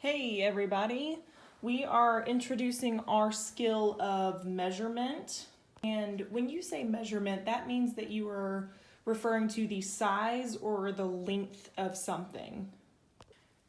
Hey everybody, we are introducing our skill of measurement. And when you say measurement, that means that you are referring to the size or the length of something.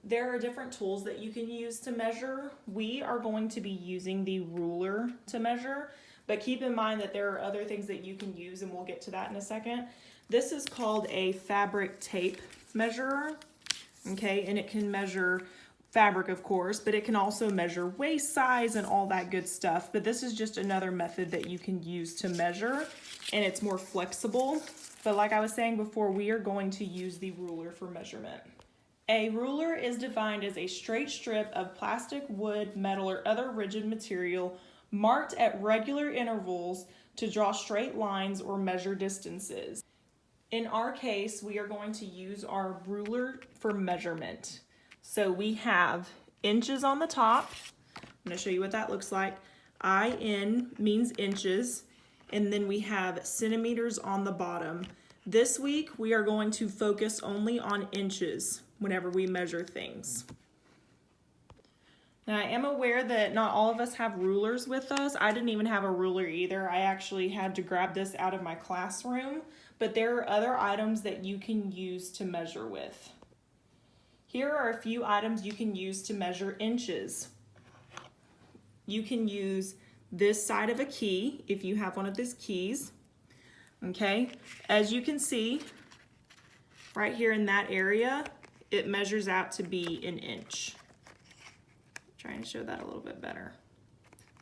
There are different tools that you can use to measure. We are going to be using the ruler to measure, but keep in mind that there are other things that you can use, and we'll get to that in a second. This is called a fabric tape measurer, okay, and it can measure fabric, of course, but it can also measure waist size and all that good stuff. But this is just another method that you can use to measure, and it's more flexible. But like I was saying before, we are going to use the ruler for measurement. A ruler is defined as a straight strip of plastic, wood, metal, or other rigid material marked at regular intervals to draw straight lines or measure distances. In our case, we are going to use our ruler for measurement. So we have inches on the top. I'm going to show you what that looks like. IN means inches, and then we have centimeters on the bottom. This week, we are going to focus only on inches whenever we measure things. Now, I am aware that not all of us have rulers with us. I didn't even have a ruler either. I actually had to grab this out of my classroom, but there are other items that you can use to measure with. Here are a few items you can use to measure inches. You can use this side of a key if you have one of these keys. Okay, as you can see, right here in that area, it measures out to be an inch. Trying to show that a little bit better.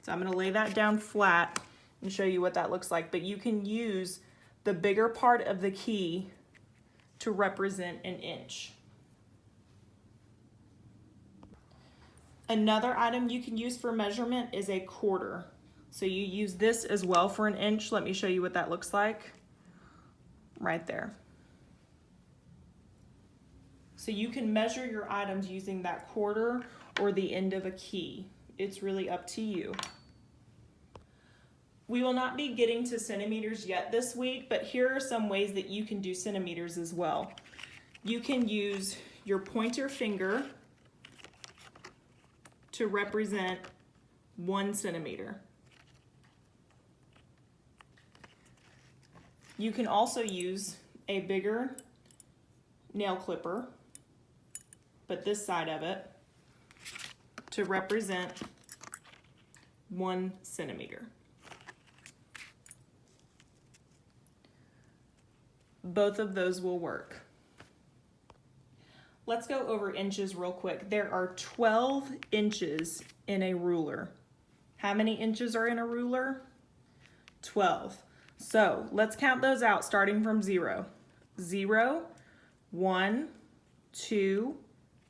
So I'm going to lay that down flat and show you what that looks like. But you can use the bigger part of the key to represent an inch. Another item you can use for measurement is a quarter. So you use this as well for an inch. Let me show you what that looks like. Right there. So you can measure your items using that quarter or the end of a key. It's really up to you. We will not be getting to centimeters yet this week, but here are some ways that you can do centimeters as well. You can use your pointer finger to represent 1 centimeter. You can also use a bigger nail clipper, but this side of it, to represent 1 centimeter. Both of those will work. Let's go over inches real quick. There are 12 inches in a ruler. How many inches are in a ruler? 12. So let's count those out starting from 0. 0, 1, 2,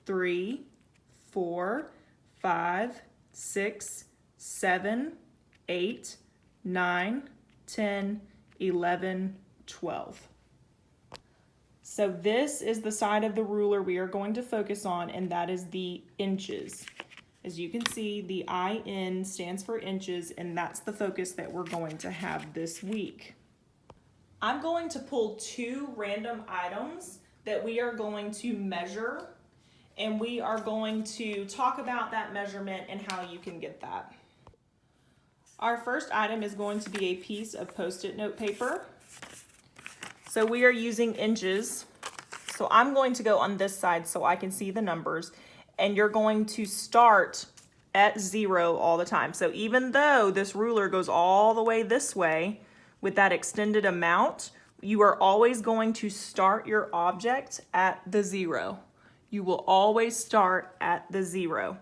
3, 4, 5, 6, 7, 8, 9, 10, 11, 12. So this is the side of the ruler we are going to focus on, and that is the inches. As you can see, the IN stands for inches, and that's the focus that we're going to have this week. I'm going to pull 2 random items that we are going to measure, and we are going to talk about that measurement and how you can get that. Our first item is going to be a piece of Post-it note paper. So we are using inches. So I'm going to go on this side so I can see the numbers, and you're going to start at 0 all the time. So even though this ruler goes all the way this way with that extended amount, you are always going to start your object at the 0. You will always start at the 0.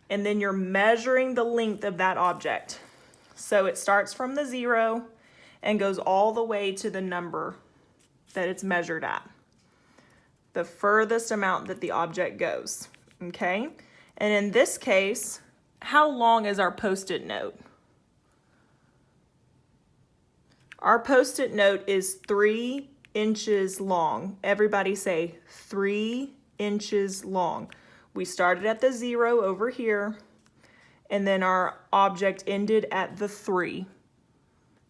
And then you're measuring the length of that object. So it starts from the 0 and goes all the way to the number that it's measured at. The furthest amount that the object goes, okay? And in this case, how long is our Post-it note? Our Post-it note is 3 inches long. Everybody say 3 inches long. We started at the 0 over here, and then our object ended at the 3.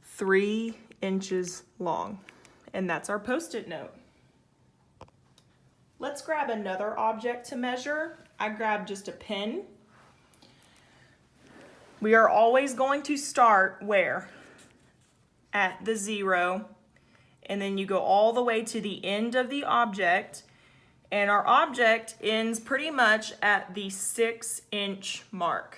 3 inches long. And that's our Post-it note. let's grab another object to measure. I grabbed just a pen. We are always going to start where? At the 0, and then you go all the way to the end of the object, and our object ends pretty much at the 6-inch mark.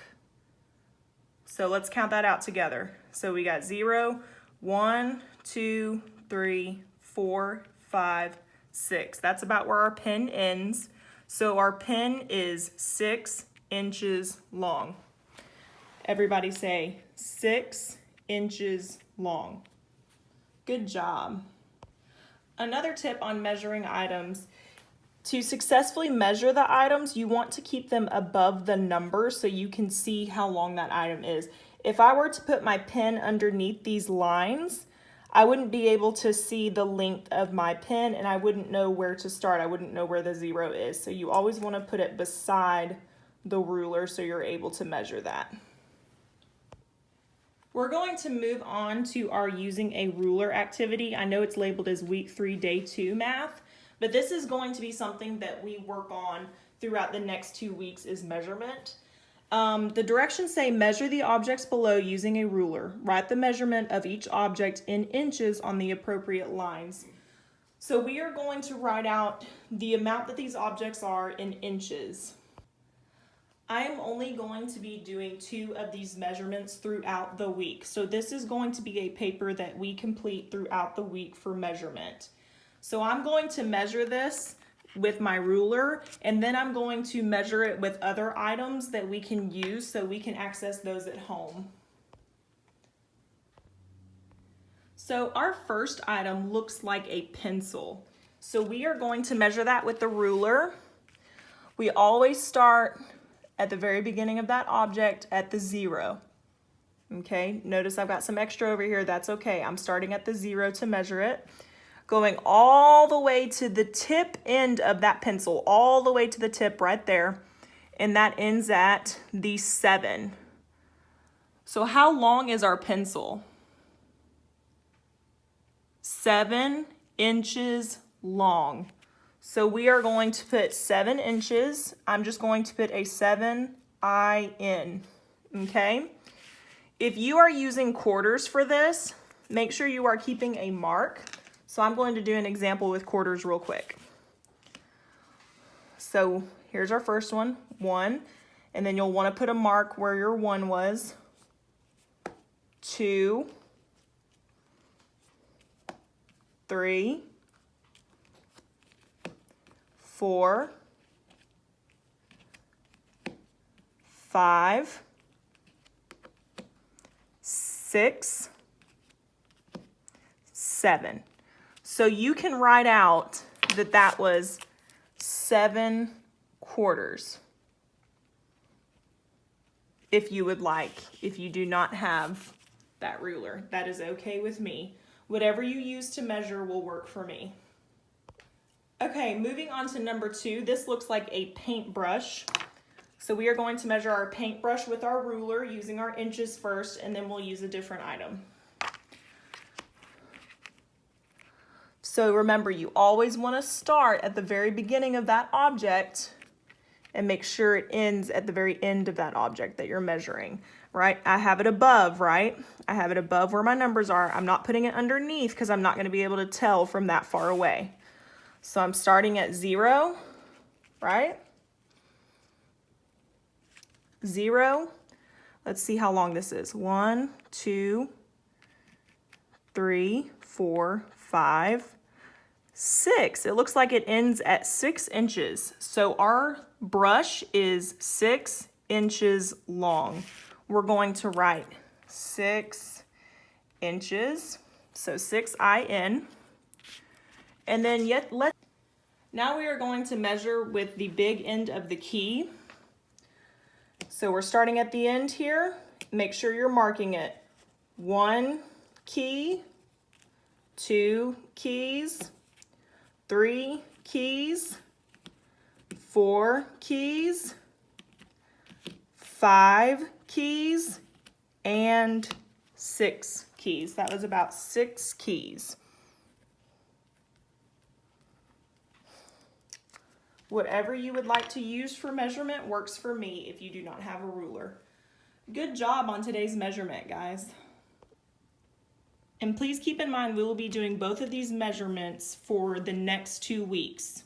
So let's count that out together. So we got 0, 1, 2, 3, 4, 5, 6. That's about where our pen ends. So our pen is 6 inches long. Everybody say 6 inches long. Good job. Another tip on measuring items: to successfully measure the items, you want to keep them above the number so you can see how long that item is. If I were to put my pen underneath these lines, I wouldn't be able to see the length of my pen, and I wouldn't know where to start. I wouldn't know where the 0 is. So you always want to put it beside the ruler so you're able to measure that. We're going to move on to our using a ruler activity. I know it's labeled as week 3, day 2 math, but this is going to be something that we work on throughout the next 2 weeks is measurement. The directions say measure the objects below using a ruler. Write the measurement of each object in inches on the appropriate lines. So we are going to write out the amount that these objects are in inches. I am only going to be doing 2 of these measurements throughout the week. So this is going to be a paper that we complete throughout the week for measurement. So I'm going to measure this with my ruler, and then I'm going to measure it with other items that we can use so we can access those at home. So our first item looks like a pencil. So we are going to measure that with the ruler. We always start at the very beginning of that object at the 0. Okay, notice I've got some extra over here. That's okay. I'm starting at the 0 to measure it. Going all the way to the tip end of that pencil, all the way to the tip right there. And that ends at the 7. So how long is our pencil? 7 inches long. So we are going to put 7 inches. I'm just going to put a 7-I-N, okay? If you are using quarters for this, make sure you are keeping a mark. So I'm going to do an example with quarters real quick. So here's our first one, 1, and then you'll want to put a mark where your 1 was. 2, 3, 4, 5, 6, 7. So you can write out that that was 7 quarters if you would like. If you do not have that ruler, that is okay with me. Whatever you use to measure will work for me. Okay, moving on to number 2. This looks like a paintbrush. So we are going to measure our paintbrush with our ruler using our inches first, and then we'll use a different item. So remember, you always want to start at the very beginning of that object and make sure it ends at the very end of that object that you're measuring, right? I have it above, right? I have it above where my numbers are. I'm not putting it underneath because I'm not going to be able to tell from that far away. So I'm starting at 0, right? 0. Let's see how long this is. 1, 2, 3, 4, 5, 6. It looks like it ends at 6 inches. So our brush is 6 inches long. We're going to write 6 inches. So 6-I-N. And then now we are going to measure with the big end of the key. So we're starting at the end here. Make sure you're marking it. 1 key, 2 keys, 3 keys, 4 keys, 5 keys, and 6 keys. That was about 6 keys. Whatever you would like to use for measurement works for me if you do not have a ruler. Good job on today's measurement, guys. And please keep in mind we will be doing both of these measurements for the next 2 weeks.